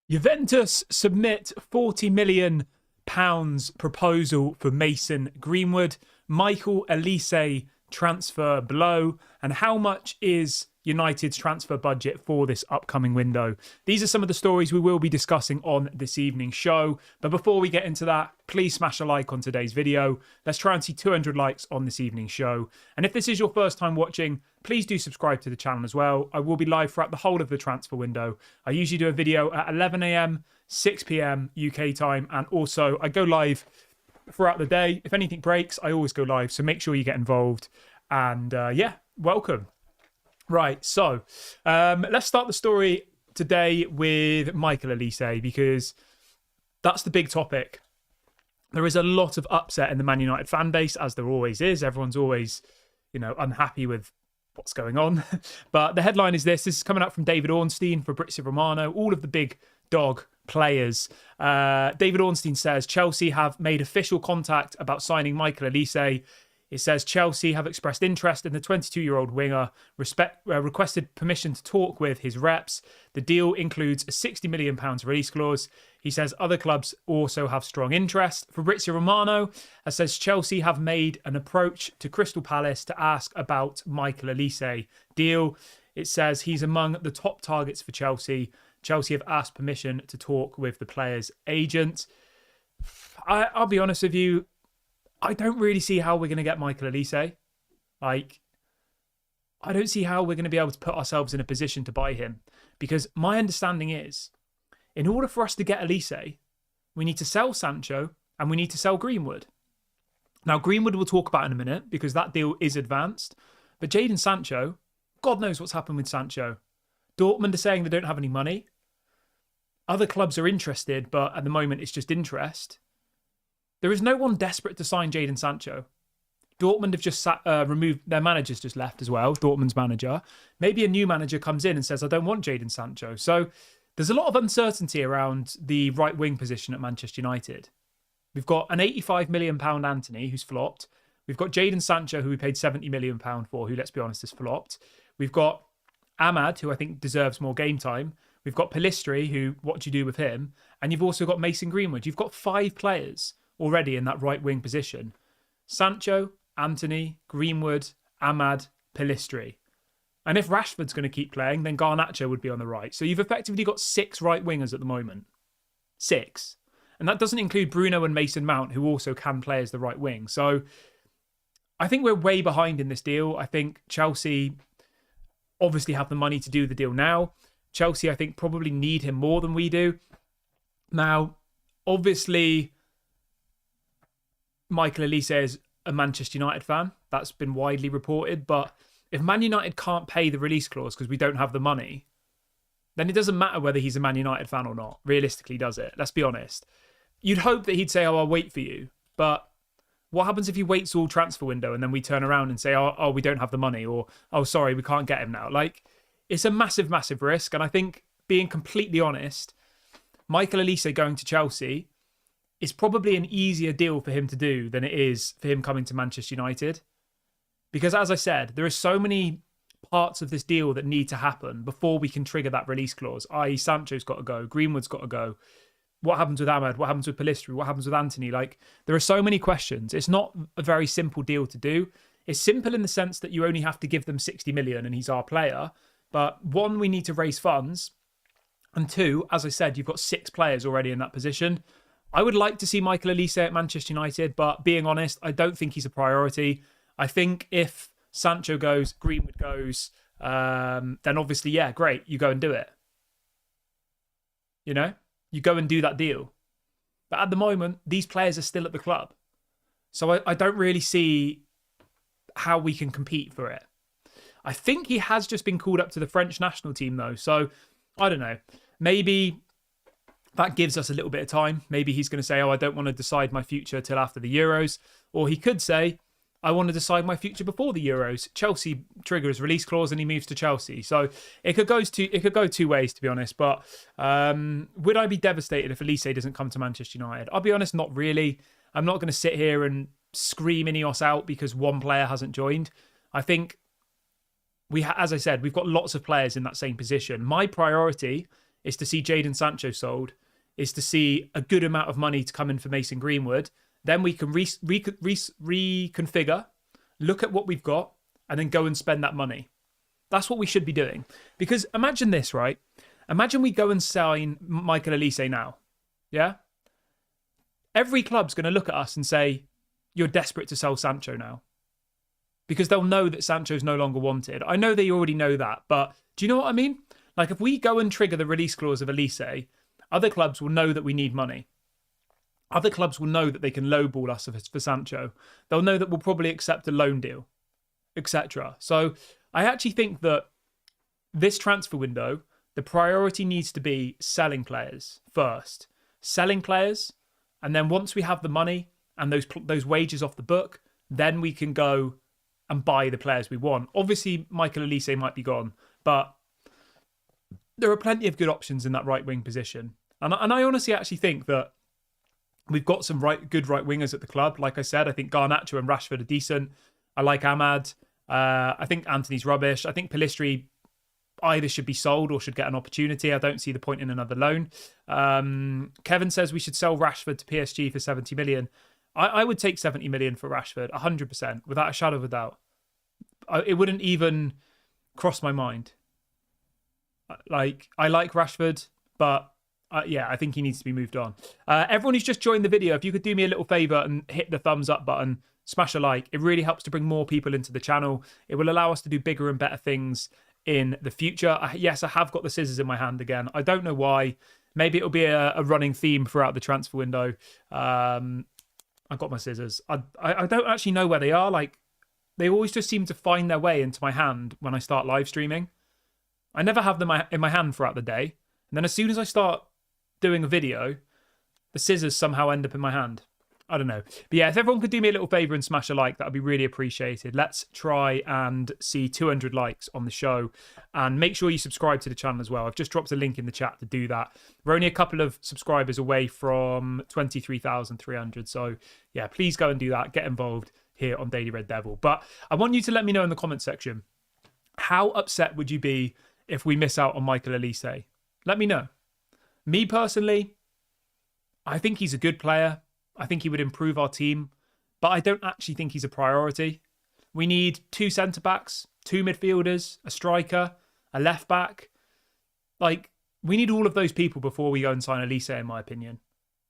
Juventus submit £40 million proposal for Mason Greenwood. Michael Olise transfer blow. And how much is United's transfer budget for this upcoming window? These are some of the stories we will be discussing on this evening's show. But before we get into that, please smash a like on today's video. Let's try and see 200 likes on this evening's show. And if this is your first time watching, please do subscribe to the channel as well. I will be live throughout the whole of the transfer window. I usually do a video at 11 a.m, 6 p.m. UK time, and also I go live throughout the day. If anything breaks, I always go live, so make sure you get involved. And yeah, welcome. Right, so let's start the story today with Michael Olise, because that's the big topic. There is a lot of upset in the Man United fan base, as there always is. Everyone's always, unhappy with what's going on. But the headline is this. This is coming out from David Ornstein for Fabrizio Romano, all of the big dog players. David Ornstein says Chelsea have made official contact about signing Michael Olise. It says Chelsea have expressed interest in the 22-year-old winger, requested permission to talk with his reps. The deal includes a £60 million release clause. He says other clubs also have strong interest. Fabrizio Romano says Chelsea have made an approach to Crystal Palace to ask about Michael Olise deal. It says he's among the top targets for Chelsea. Chelsea have asked permission to talk with the player's agent. I'll be honest with you. I don't really see how we're going to get Michael Olise. I don't see how we're going to be able to put ourselves in a position to buy him. Because my understanding is, in order for us to get Olise, we need to sell Sancho and we need to sell Greenwood. Now, Greenwood we'll talk about in a minute because that deal is advanced. But Jadon Sancho, God knows what's happened with Sancho. Dortmund are saying they don't have any money. Other clubs are interested, but at the moment it's just interest. There is no one desperate to sign Jadon Sancho. Dortmund have just removed, their manager's just left as well, Dortmund's manager. Maybe a new manager comes in and says, I don't want Jadon Sancho. So there's a lot of uncertainty around the right wing position at Manchester United. We've got an £85 million Anthony who's flopped. We've got Jadon Sancho, who we paid £70 million for, who, let's be honest, has flopped. We've got Ahmad, who I think deserves more game time. We've got Pellistri, who, what do you do with him? And you've also got Mason Greenwood. You've got 5 players already in that right wing position. Sancho, Anthony, Greenwood, Ahmad, Pellistri. And if Rashford's going to keep playing, then Garnacho would be on the right. So you've effectively got 6 right wingers at the moment. 6. And that doesn't include Bruno and Mason Mount, who also can play as the right wing. So I think we're way behind in this deal. I think Chelsea obviously have the money to do the deal now. Chelsea, I think, probably need him more than we do. Now, obviously, Michael Olise is a Manchester United fan. That's been widely reported. But if Man United can't pay the release clause because we don't have the money, then it doesn't matter whether he's a Man United fan or not. Realistically, does it? Let's be honest. You'd hope that he'd say, oh, I'll wait for you. But what happens if he waits all transfer window and then we turn around and say, oh, we don't have the money, or, oh, sorry, we can't get him now? It's a massive, massive risk. And I think, being completely honest, Michael Olise going to Chelsea is probably an easier deal for him to do than it is for him coming to Manchester United. Because as I said, there are so many parts of this deal that need to happen before we can trigger that release clause, i.e. Sancho's got to go, Greenwood's got to go. What happens with Ahmad? What happens with Pellistri? What happens with Anthony? There are so many questions. It's not a very simple deal to do. It's simple in the sense that you only have to give them 60 million and he's our player. But 1, we need to raise funds. And 2, as I said, you've got 6 players already in that position. I would like to see Michael Olise at Manchester United, but being honest, I don't think he's a priority. I think if Sancho goes, Greenwood goes, then obviously, yeah, great, you go and do it. You go and do that deal. But at the moment, these players are still at the club. So I don't really see how we can compete for it. I think he has just been called up to the French national team, though. So I don't know. Maybe that gives us a little bit of time. Maybe he's going to say, oh, I don't want to decide my future till after the Euros. Or he could say, I want to decide my future before the Euros. Chelsea triggers release clause and he moves to Chelsea. So it could go 2 ways, to be honest. But would I be devastated if Olise doesn't come to Manchester United? I'll be honest, not really. I'm not going to sit here and scream Ineos out because one player hasn't joined. I think as I said, we've got lots of players in that same position. My priority is to see Jadon Sancho sold, is to see a good amount of money to come in for Mason Greenwood. Then we can reconfigure, look at what we've got, and then go and spend that money. That's what we should be doing. Because imagine this, right? Imagine we go and sign Michael Olise now. Yeah? Every club's going to look at us and say, you're desperate to sell Sancho now. Because they'll know that Sancho's no longer wanted. I know they already know that, but do you know what I mean? Like, if we go and trigger the release clause of Olise, other clubs will know that we need money. Other clubs will know that they can lowball us for Sancho. They'll know that we'll probably accept a loan deal, etc. So I actually think that this transfer window, the priority needs to be selling players first. Selling players, and then once we have the money and those wages off the book, then we can go and buy the players we want. Obviously, Michael Olise might be gone, but there are plenty of good options in that right wing position. And I honestly actually think that we've got some good right wingers at the club. Like I said, I think Garnacho and Rashford are decent. I like Ahmad. I think Anthony's rubbish. I think Pellistri either should be sold or should get an opportunity. I don't see the point in another loan. Kevin says we should sell Rashford to PSG for 70 million. I would take 70 million for Rashford, 100%, without a shadow of a doubt. It wouldn't even cross my mind. Like, I like Rashford, but yeah, I think he needs to be moved on. Everyone who's just joined the video, if you could do me a little favour and hit the thumbs up button, smash a like. It really helps to bring more people into the channel. It will allow us to do bigger and better things in the future. Yes, I have got the scissors in my hand again. I don't know why. Maybe it'll be a running theme throughout the transfer window. I've got my scissors. I don't actually know where they are. Like, they always just seem to find their way into my hand when I start live streaming. I never have them in my hand throughout the day. And then as soon as I start doing a video, the scissors somehow end up in my hand. I don't know. But yeah, if everyone could do me a little favour and smash a like, that would be really appreciated. Let's try and see 200 likes on the show. And make sure you subscribe to the channel as well. I've just dropped a link in the chat to do that. We're only a couple of subscribers away from 23,300. So yeah, please go and do that. Get involved here on Daily Red Devil. But I want you to let me know in the comment section, how upset would you be if we miss out on Michael Olise? Let me know. Me personally, I think he's a good player. I think he would improve our team, but I don't actually think he's a priority. We need 2 centre-backs, 2 midfielders, a striker, a left-back. Like, we need all of those people before we go and sign Olise, in my opinion.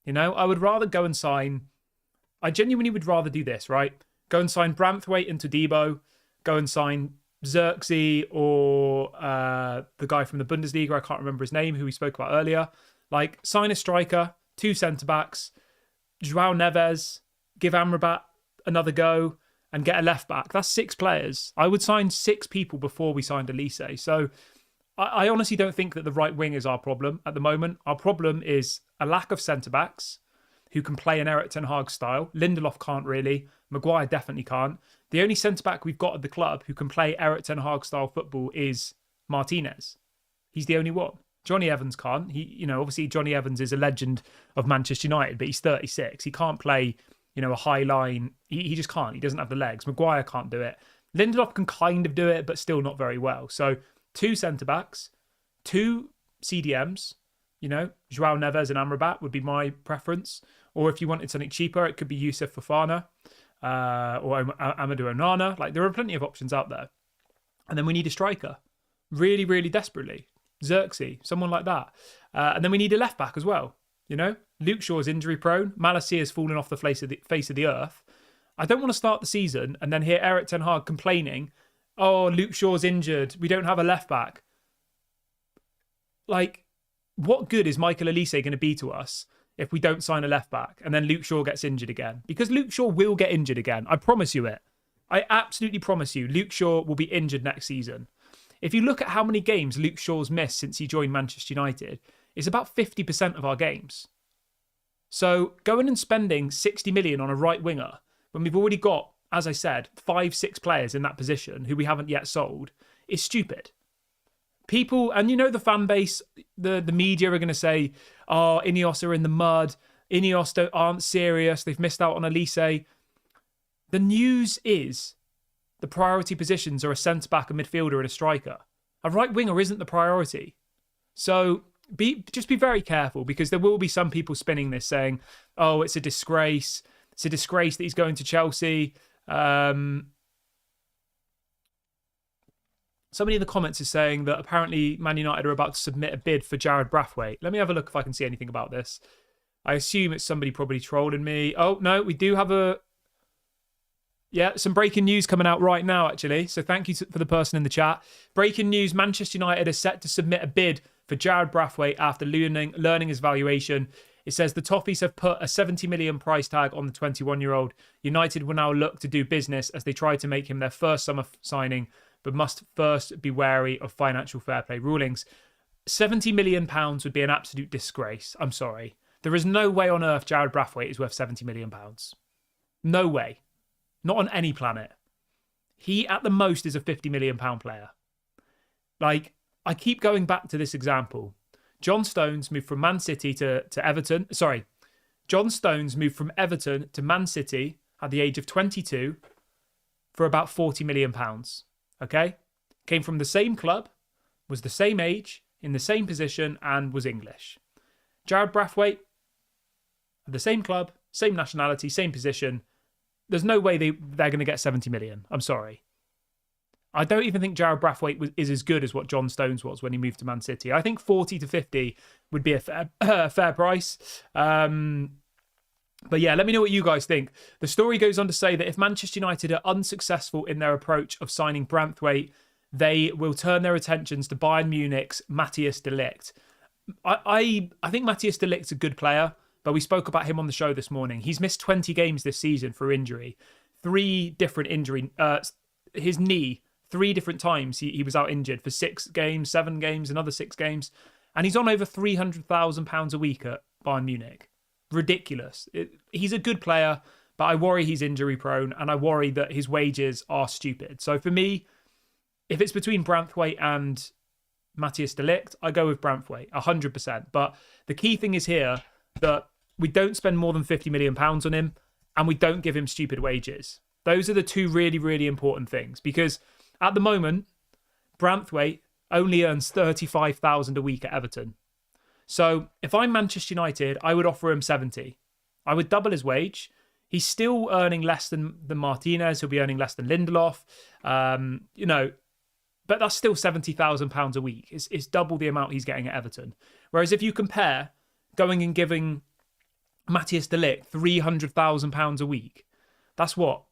You know, I would rather go and sign... I genuinely would rather do this, right? Go and sign Branthwaite into Debo, go and sign Xerxes or the guy from the Bundesliga, I can't remember his name, who we spoke about earlier. Like, sign a striker, 2 centre-backs, João Neves, give Amrabat another go, and get a left-back. That's 6 players. I would sign 6 people before we signed Olise. So I honestly don't think that the right wing is our problem at the moment. Our problem is a lack of centre-backs who can play an Eric Ten Hag style. Lindelof can't really. Maguire definitely can't. The only centre-back we've got at the club who can play Eric Ten Hag style football is Martinez. He's the only one. Johnny Evans can't. Obviously Johnny Evans is a legend of Manchester United, but he's 36. He can't play, a high line. He just can't. He doesn't have the legs. Maguire can't do it. Lindelof can kind of do it, but still not very well. So 2 centre-backs, 2 CDMs, João Neves and Amrabat would be my preference. Or if you wanted something cheaper, it could be Youssef Fofana or Amadou Onana. Like, there are plenty of options out there. And then we need a striker. Really, really desperately. Xerxes, someone like that. And then we need a left back as well. Luke Shaw's injury prone. Malacia has fallen off the face of the earth. I don't want to start the season and then hear Eric Ten Hag complaining, oh, Luke Shaw's injured, we don't have a left back. Like, what good is Michael Olise going to be to us if we don't sign a left back and then Luke Shaw gets injured again? Because Luke Shaw will get injured again. I promise you it. I absolutely promise you Luke Shaw will be injured next season. If you look at how many games Luke Shaw's missed since he joined Manchester United, it's about 50% of our games. So going and spending 60 million on a right winger when we've already got, as I said, 5-6 players in that position who we haven't yet sold is stupid. People, and the fan base, the media are going to say, oh, Ineos are in the mud. Ineos aren't serious. They've missed out on Olise. The news is the priority positions are a centre-back, a midfielder and a striker. A right winger isn't the priority. So just be very careful, because there will be some people spinning this saying, oh, it's a disgrace. It's a disgrace that he's going to Chelsea. Somebody in the comments is saying that apparently Man United are about to submit a bid for Jarrad Branthwaite. Let me have a look if I can see anything about this. I assume it's somebody probably trolling me. Oh, no, we do have some breaking news coming out right now, actually. So thank you for the person in the chat. Breaking news, Manchester United are set to submit a bid for Jarrad Branthwaite after learning his valuation. It says the Toffees have put a 70 million price tag on the 21-year-old. United will now look to do business as they try to make him their first summer signing, but must first be wary of financial fair play rulings. £70 million would be an absolute disgrace. I'm sorry. There is no way on earth Jarrad Branthwaite is worth £70 million. No way. Not on any planet. He, at the most, is a £50 million player. Like, I keep going back to this example. John Stones moved from Man City to Everton. Sorry. John Stones moved from Everton to Man City at the age of 22 for about £40 million. Okay? Came from the same club, was the same age, in the same position, and was English. Jarrad Branthwaite, the same club, same nationality, same position. There's no way they're going to get 70 million. I'm sorry. I don't even think Jarrad Branthwaite is as good as what John Stones was when he moved to Man City. I think 40 to 50 would be a fair price. But yeah, let me know what you guys think. The story goes on to say that if Manchester United are unsuccessful in their approach of signing Branthwaite, they will turn their attentions to Bayern Munich's Matthias de Ligt. I think Matthias de Ligt's a good player, but we spoke about him on the show this morning. He's missed 20 games this season for injury. 3 different injury. His knee, 3 different times he was out injured for 6 games, 7 games, another 6 games. And he's on over £300,000 a week at Bayern Munich. Ridiculous. He's a good player, but I worry he's injury prone, and I worry that his wages are stupid. So for me, if it's between Branthwaite and Matthias de Ligt, I go with Branthwaite 100%. But the key thing is here that we don't spend more than £50 million on him, and we don't give him stupid wages. Those are the 2 really, really important things, because at the moment, Branthwaite only earns £35,000 a week at Everton. So if I'm Manchester United, I would offer him 70. I would double his wage. He's still earning less than Martinez. He'll be earning less than Lindelof. But that's still £70,000 a week. It's double the amount he's getting at Everton. Whereas if you compare going and giving Matthias de Ligt £300,000 a week, that's what?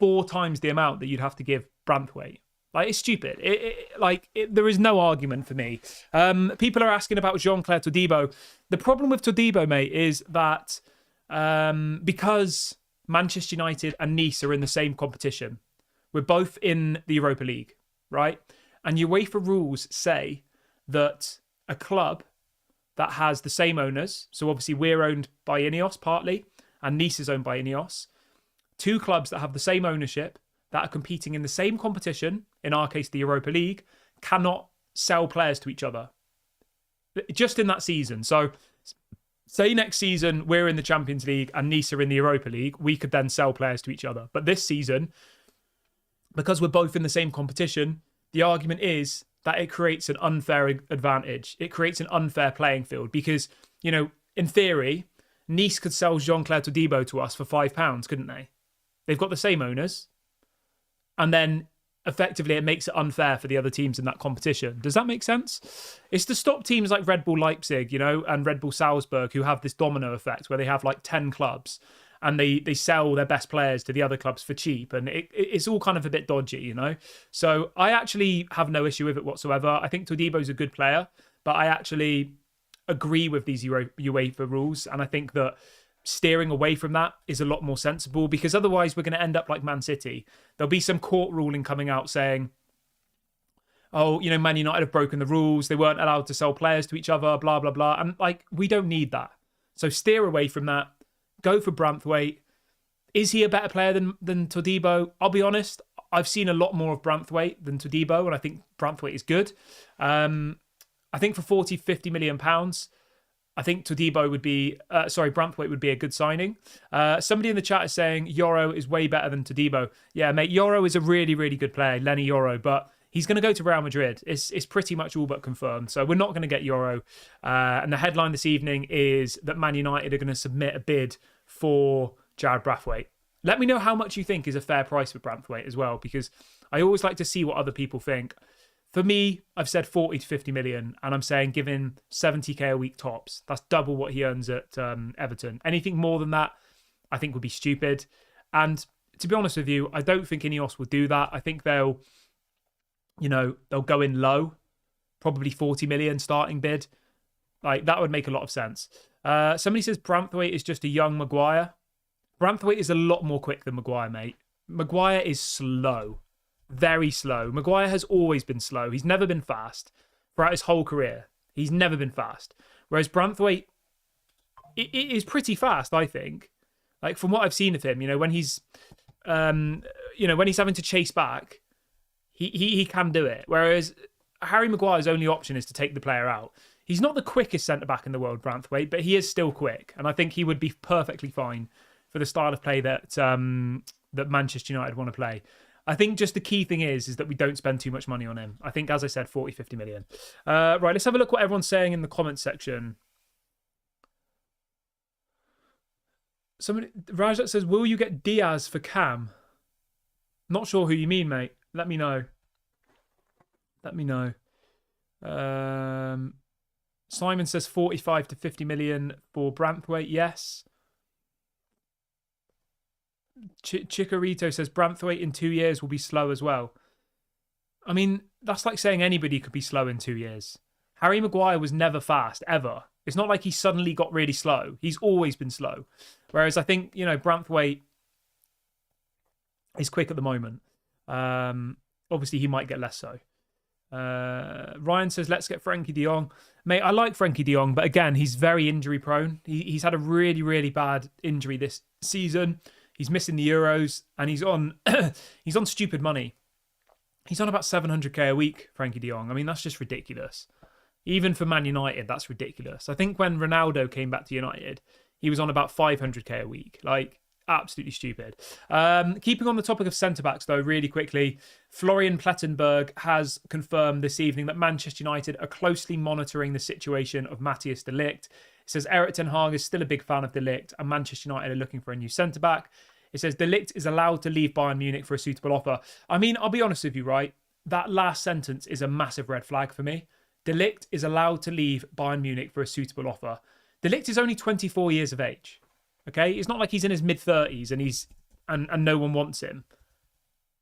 4 times the amount that you'd have to give Branthwaite. Like, it's stupid. There is no argument for me. People are asking about Jean-Claire Todibo. The problem with Todibo, mate, is that because Manchester United and Nice are in the same competition, we're both in the Europa League, right? And UEFA rules say that a club that has the same owners, so obviously we're owned by Ineos partly, and Nice is owned by Ineos, 2 clubs that have the same ownership, that are competing in the same competition, in our case the Europa League, cannot sell players to each other. Just in that season. So say next season we're in the Champions League and Nice are in the Europa League, we could then sell players to each other. But this season, because we're both in the same competition, the argument is that it creates an unfair advantage. It creates an unfair playing field because, in theory, Nice could sell Jean-Claire Todibo to us for £5, couldn't they? They've got the same owners. And then effectively it makes it unfair for the other teams in that competition. Does that make sense? It's to stop teams like Red Bull Leipzig, and Red Bull Salzburg, who have this domino effect where they have like 10 clubs and they sell their best players to the other clubs for cheap. And it's all kind of a bit dodgy, So I actually have no issue with it whatsoever. I think Todibo's a good player, but I actually agree with these UEFA rules. And I think that steering away from that is a lot more sensible, because otherwise we're going to end up like Man City. There'll be some court ruling coming out saying, oh, Man United have broken the rules. They weren't allowed to sell players to each other, blah, blah, blah. And we don't need that. So steer away from that. Go for Branthwaite. Is he a better player than Todibo? I'll be honest. I've seen a lot more of Branthwaite than Todibo, and I think Branthwaite is good. I think for 40, 50 million pounds, I think Branthwaite would be a good signing. Somebody in the chat is saying Yoro is way better than Todibo. Yeah, mate, Yoro is a really, really good player, Lenny Yoro, but He's going to go to Real Madrid. It's pretty much all but confirmed. So we're not going to get Euro. And the headline this evening is that Man United are going to submit a bid for Jarrad Branthwaite. Let me know how much you think is a fair price for Branthwaite as well, because I always like to see what other people think. For me, I've said 40 to 50 million, and I'm saying give him 70k a week tops. That's double what he earns at Everton. Anything more than that, I think would be stupid. And to be honest with you, I don't think Ineos will do that. I think they'll go in low, probably 40 million starting bid. Like, that would make a lot of sense. Somebody says Branthwaite is just a young Maguire. Branthwaite is a lot more quick than Maguire, mate. Maguire is slow. Very slow. Maguire has always been slow. He's never been fast throughout his whole career. He's never been fast. Whereas Branthwaite, it is pretty fast, I think. Like, from what I've seen of him, when he's, when he's having to chase back, he can do it. Whereas Harry Maguire's only option is to take the player out. He's not the quickest centre-back in the world, Branthwaite, but he is still quick. And I think he would be perfectly fine for the style of play that that Manchester United want to play. I think just the key thing is that we don't spend too much money on him. I think, as I said, 40, 50 million. Right, let's have a look what everyone's saying in the comments section. Rajat says, will you get Diaz for Cam? Not sure who you mean, mate. Let me know. Simon says 45 to 50 million for Branthwaite. Yes. Chikorito says Branthwaite in 2 years will be slow as well. I mean, that's like saying anybody could be slow in 2 years. Harry Maguire was never fast, ever. It's not like he suddenly got really slow. He's always been slow. Whereas I think, Branthwaite is quick at the moment. Obviously, he might get less so. Ryan says, let's get Frankie de Jong. Mate, I like Frankie de Jong, but again, he's very injury prone. He's had a really, really bad injury this season. He's missing the Euros, and he's on he's on stupid money. He's on about 700k a week, Frankie de Jong. I mean, that's just ridiculous. Even for Man United, that's ridiculous. I think when Ronaldo came back to United, he was on about 500k a week. Like, absolutely stupid. Keeping on the topic of centre-backs, though, really quickly, Florian Plettenberg has confirmed this evening that Manchester United are closely monitoring the situation of Matthias de Ligt. It says Erik ten Hag is still a big fan of de Ligt, and Manchester United are looking for a new centre-back. It says de Ligt is allowed to leave Bayern Munich for a suitable offer. I mean, I'll be honest with you, right? That last sentence is a massive red flag for me. De Ligt is allowed to leave Bayern Munich for a suitable offer. De Ligt is only 24 years of age. Okay, it's not like he's in his mid-30s and no one wants him.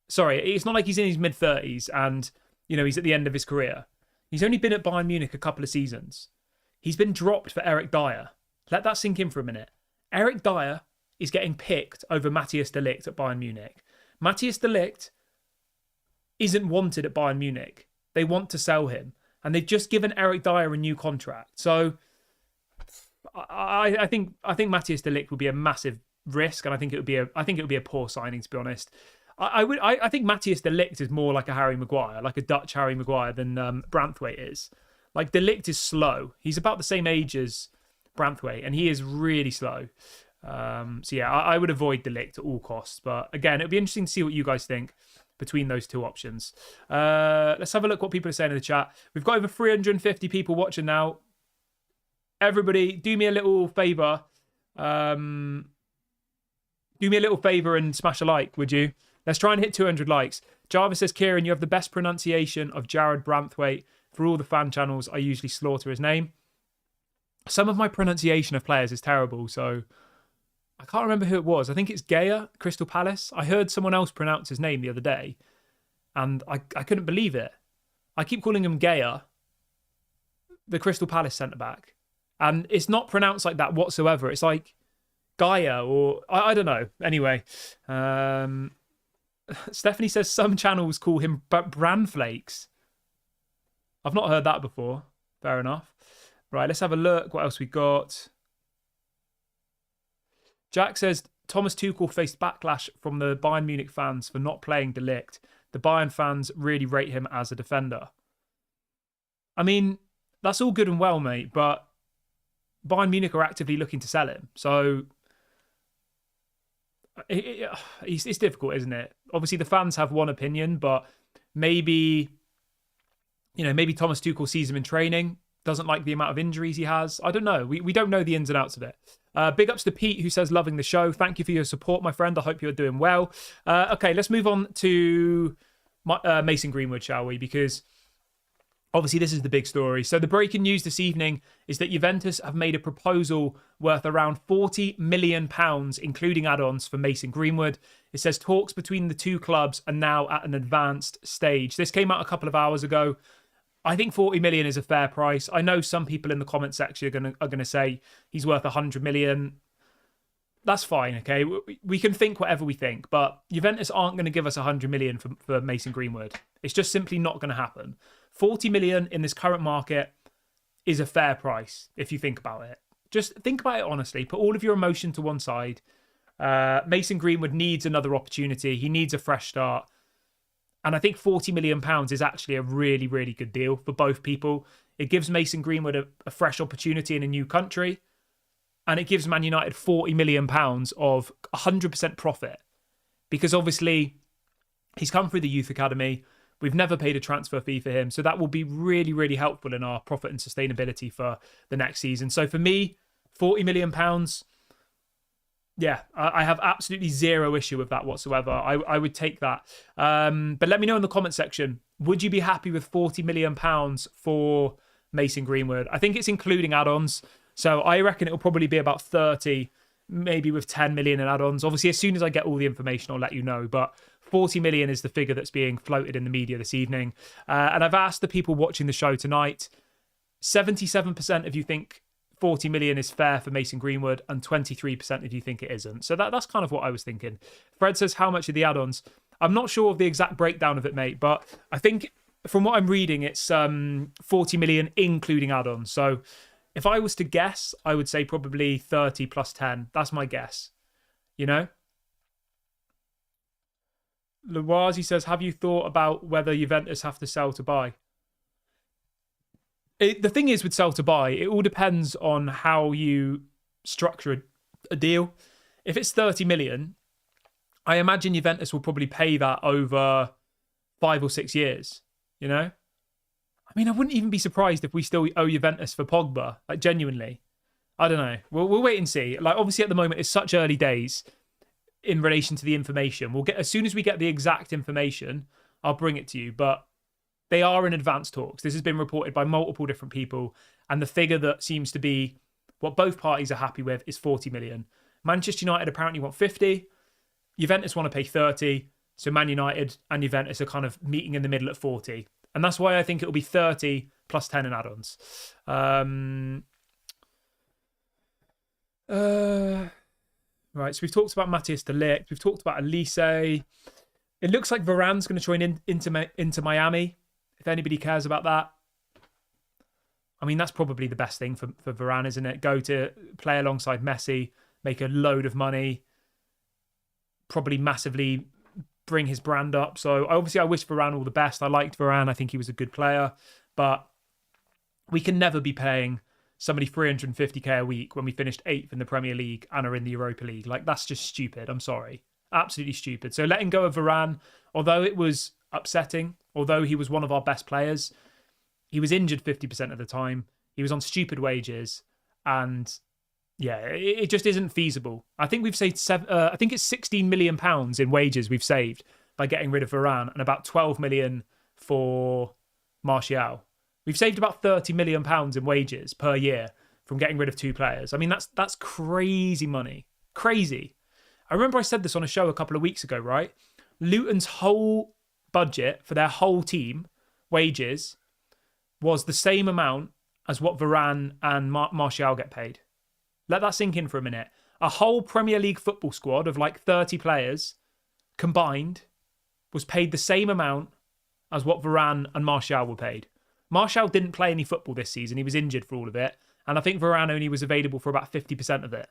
Sorry, it's not like he's in his mid-30s and he's at the end of his career. He's only been at Bayern Munich a couple of seasons. He's been dropped for Eric Dyer. Let that sink in for a minute. Eric Dyer is getting picked over Matthias de Ligt at Bayern Munich. Matthias de Ligt isn't wanted at Bayern Munich. They want to sell him, and they've just given Eric Dyer a new contract. So I think Matthias de Ligt would be a massive risk, and I think it would be a poor signing, to be honest. I think Matthias de Ligt is more like a Harry Maguire, like a Dutch Harry Maguire, than Branthwaite is. Like, de Ligt is slow. He's about the same age as Branthwaite, and he is really slow. So yeah, I would avoid de Ligt at all costs. But again, it'll be interesting to see what you guys think between those two options. Let's have a look what people are saying in the chat. We've got over 350 people watching now. Everybody, do me a little favour. Do me a little favour and smash a like, would you? Let's try and hit 200 likes. Jarvis says, Kieran, you have the best pronunciation of Jarrad Branthwaite. For all the fan channels, I usually slaughter his name. Some of my pronunciation of players is terrible, so I can't remember who it was. I think it's Gaya, Crystal Palace. I heard someone else pronounce his name the other day, and I couldn't believe it. I keep calling him Gaya, the Crystal Palace centre-back, and it's not pronounced like that whatsoever. It's like Gaia, or I don't know. Anyway, Stephanie says some channels call him Bran Flakes. I've not heard that before. Fair enough. Right, let's have a look. What else we got? Jack says Thomas Tuchel faced backlash from the Bayern Munich fans for not playing de Ligt. The Bayern fans really rate him as a defender. I mean, that's all good and well, mate, but Bayern Munich are actively looking to sell him. So it's difficult, isn't it? Obviously, the fans have one opinion, but maybe maybe Thomas Tuchel sees him in training, doesn't like the amount of injuries he has. I don't know. We don't know the ins and outs of it. Big ups to Pete, who says, loving the show. Thank you for your support, my friend. I hope you're doing well. Okay, let's move on to Mason Greenwood, shall we? Because obviously this is the big story. So the breaking news this evening is that Juventus have made a proposal worth around £40 million, including add-ons, for Mason Greenwood. It says talks between the two clubs are now at an advanced stage. This came out a couple of hours ago. I think 40 million is a fair price. I know some people in the comment section are gonna say he's worth 100 million. That's fine, okay? We can think whatever we think, but Juventus aren't going to give us 100 million for Mason Greenwood. It's just simply not going to happen. 40 million in this current market is a fair price if you think about it. Just think about it honestly. Put all of your emotion to one side. Mason Greenwood needs another opportunity. He needs a fresh start. And I think £40 million is actually a really, really good deal for both people. It gives Mason Greenwood a fresh opportunity in a new country. And it gives Man United £40 million of 100% profit. Because obviously, he's come through the youth academy. We've never paid a transfer fee for him. So that will be really, really helpful in our profit and sustainability for the next season. So for me, £40 million, yeah, I have absolutely zero issue with that whatsoever. I would take that. But let me know in the comment section, would you be happy with £40 million for Mason Greenwood? I think it's including add-ons. So I reckon it'll probably be about 30, maybe with 10 million in add-ons. Obviously, as soon as I get all the information, I'll let you know. But 40 million is the figure that's being floated in the media this evening. And I've asked the people watching the show tonight, 77% of you think 40 million is fair for Mason Greenwood and 23% of you think it isn't. So that's kind of what I was thinking. Fred says, how much are the add-ons? I'm not sure of the exact breakdown of it, mate, but I think from what I'm reading, it's 40 million including add-ons. So if I was to guess, I would say probably 30 plus 10. That's my guess. You know? Loazi says, have you thought about whether Juventus have to sell to buy? The thing is with sell to buy, it all depends on how you structure a deal. If it's 30 million, I imagine Juventus will probably pay that over 5 or 6 years, you know? I mean, I wouldn't even be surprised if we still owe Juventus for Pogba, like genuinely. I don't know. We'll wait and see. Like, obviously at the moment, it's such early days in relation to the information. We'll get, as soon as we get the exact information, I'll bring it to you. But they are in advanced talks. This has been reported by multiple different people. And the figure that seems to be what both parties are happy with is 40 million. Manchester United apparently want 50. Juventus want to pay 30. So Man United and Juventus are kind of meeting in the middle at 40. And that's why I think it'll be 30 plus 10 in add-ons. Right, so we've talked about Matthias de Ligt. We've talked about Olise. It looks like Varane's going to join into Miami, if anybody cares about that. I mean, that's probably the best thing for Varane, isn't it? Go to play alongside Messi, make a load of money, probably massively bring his brand up. So obviously I wish Varane all the best. I liked Varane. I think he was a good player. But we can never be paying somebody 350k a week when we finished 8th in the Premier League and are in the Europa League. Like, that's just stupid. I'm sorry. Absolutely stupid. So letting go of Varane, although it was upsetting, although he was one of our best players, he was injured 50% of the time. He was on stupid wages. And yeah, it just isn't feasible. I think we've saved I think it's £16 million in wages we've saved by getting rid of Varane, and about 12 million for Martial. We've saved about £30 million in wages per year from getting rid of 2 players. I mean, that's crazy money. Crazy. I remember I said this on a show a couple of weeks ago, right? Luton's whole budget for their whole team, wages, was the same amount as what Varane and Martial get paid. Let that sink in for a minute. A whole Premier League football squad of like 30 players combined was paid the same amount as what Varane and Martial were paid. Martial didn't play any football this season. He was injured for all of it. And I think Varane only was available for about 50% of it.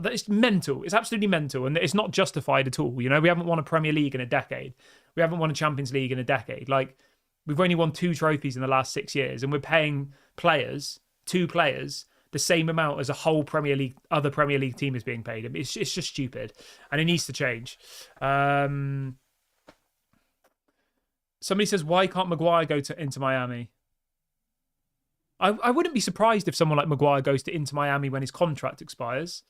It's mental. It's absolutely mental. And it's not justified at all. You know, we haven't won a Premier League in a decade. We haven't won a Champions League in a decade. Like, we've only won 2 trophies in the last 6 years. And we're paying players, 2 players, the same amount as a whole other Premier League team is being paid. It's just stupid. And it needs to change. Somebody says, why can't Maguire go to Inter Miami? I wouldn't be surprised if someone like Maguire goes to Inter Miami when his contract expires.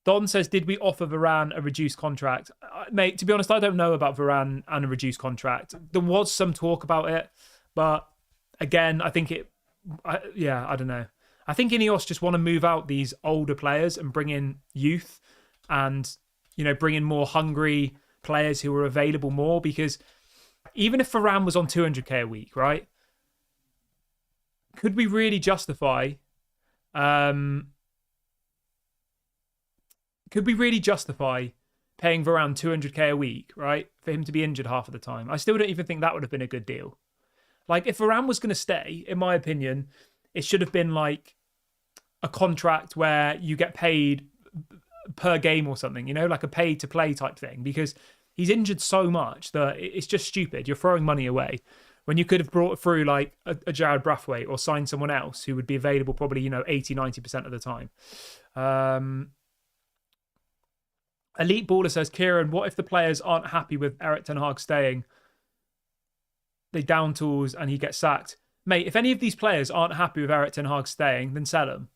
Don says, did we offer Varane a reduced contract? Mate, to be honest, I don't know about Varane and a reduced contract. There was some talk about it, but again, I think I don't know. I think Ineos just want to move out these older players and bring in youth and, bring in more hungry players who are available more, because even if Varane was on 200k a week, right? Could we really justify paying Varane 200k a week, right? For him to be injured half of the time? I still don't even think that would have been a good deal. Like, if Varane was going to stay, in my opinion, it should have been like a contract where you get paid per game or something, like a pay to play type thing, because he's injured so much that it's just stupid. You're throwing money away when you could have brought through like a Jarrad Branthwaite or signed someone else who would be available probably, 80-90% of the time. Elite Baller says, Kieran, what if the players aren't happy with Erik ten Hag staying? They down tools and he gets sacked. Mate, if any of these players aren't happy with Erik ten Hag staying, then sell them.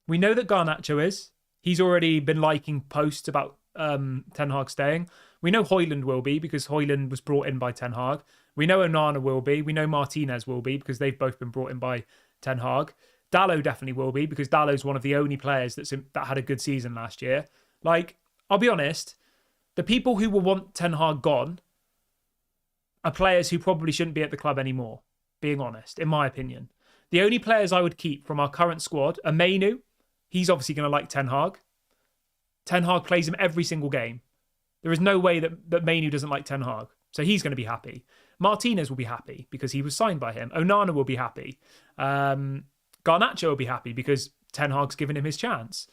We know that Garnacho is. He's already been liking posts about Ten Hag staying. We know Højlund will be, because Højlund was brought in by Ten Hag. We know Onana will be. We know Martinez will be, because they've both been brought in by Ten Hag. Dalot definitely will be, because Dalot's one of the only players that had a good season last year. Like, I'll be honest, the people who will want Ten Hag gone are players who probably shouldn't be at the club anymore, being honest, in my opinion. The only players I would keep from our current squad are Mainu. He's obviously going to like Ten Hag. Ten Hag plays him every single game. There is no way that Mainu doesn't like Ten Hag. So he's going to be happy. Martinez will be happy because he was signed by him. Onana will be happy. Garnacho will be happy because Ten Hag's given him his chance.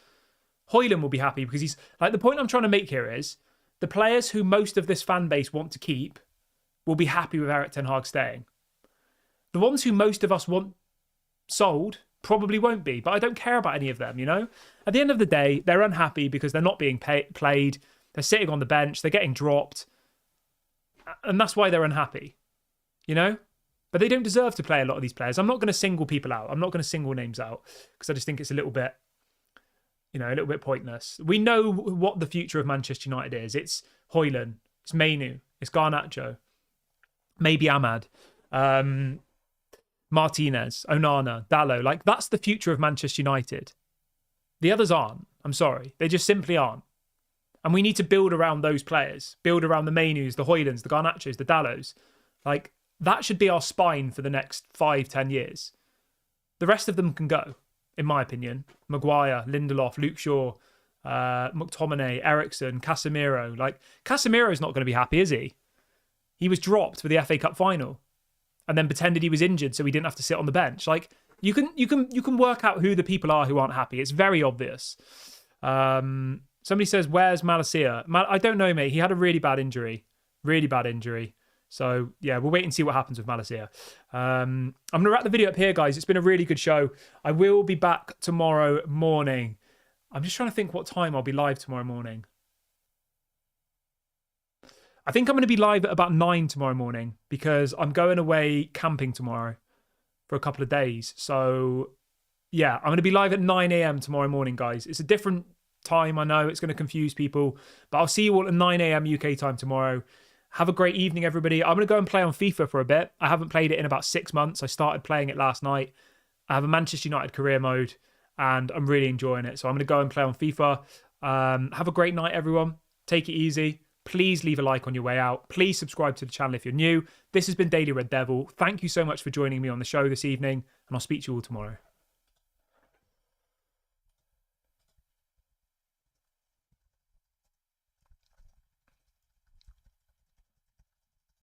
Højlund will be happy because he's... Like, the point I'm trying to make here is the players who most of this fan base want to keep will be happy with Erik ten Hag staying. The ones who most of us want sold probably won't be, but I don't care about any of them, At the end of the day, they're unhappy because they're not being played. They're sitting on the bench. They're getting dropped. And that's why they're unhappy, But they don't deserve to play, a lot of these players. I'm not going to single people out. I'm not going to single names out because I just think it's a little bit pointless. We know what the future of Manchester United is. It's Højlund. It's Mainu. It's Garnacho. Maybe Ahmad. Martinez, Onana, Dalot. Like, that's the future of Manchester United. The others aren't. I'm sorry. They just simply aren't. And we need to build around those players. Build around the Mainus, the Højlunds, the Garnachos, the Dalots. Like, that should be our spine for the next 5-10 years. The rest of them can go, in my opinion. Maguire, Lindelof, Luke Shaw, McTominay, Ericsson, Casemiro. Like, Casemiro's not going to be happy, is he? He was dropped for the FA Cup final and then pretended he was injured so he didn't have to sit on the bench. Like, you can work out who the people are who aren't happy. It's very obvious. Somebody says, where's Malacia? I don't know, mate. He had a really bad injury. Really bad injury. So, yeah, we'll wait and see what happens with Malacia. I'm going to wrap the video up here, guys. It's been a really good show. I will be back tomorrow morning. I'm just trying to think what time I'll be live tomorrow morning. I think I'm going to be live at about 9 tomorrow morning because I'm going away camping tomorrow for a couple of days. So, yeah, I'm going to be live at 9 a.m. tomorrow morning, guys. It's a different time. I know it's going to confuse people, but I'll see you all at 9 a.m. UK time tomorrow. Have a great evening, everybody. I'm going to go and play on FIFA for a bit. I haven't played it in about 6 months. I started playing it last night. I have a Manchester United career mode and I'm really enjoying it. So I'm going to go and play on FIFA. Have a great night, everyone. Take it easy. Please leave a like on your way out. Please subscribe to the channel if you're new. This has been Daily Red Devil. Thank you so much for joining me on the show this evening, and I'll speak to you all tomorrow.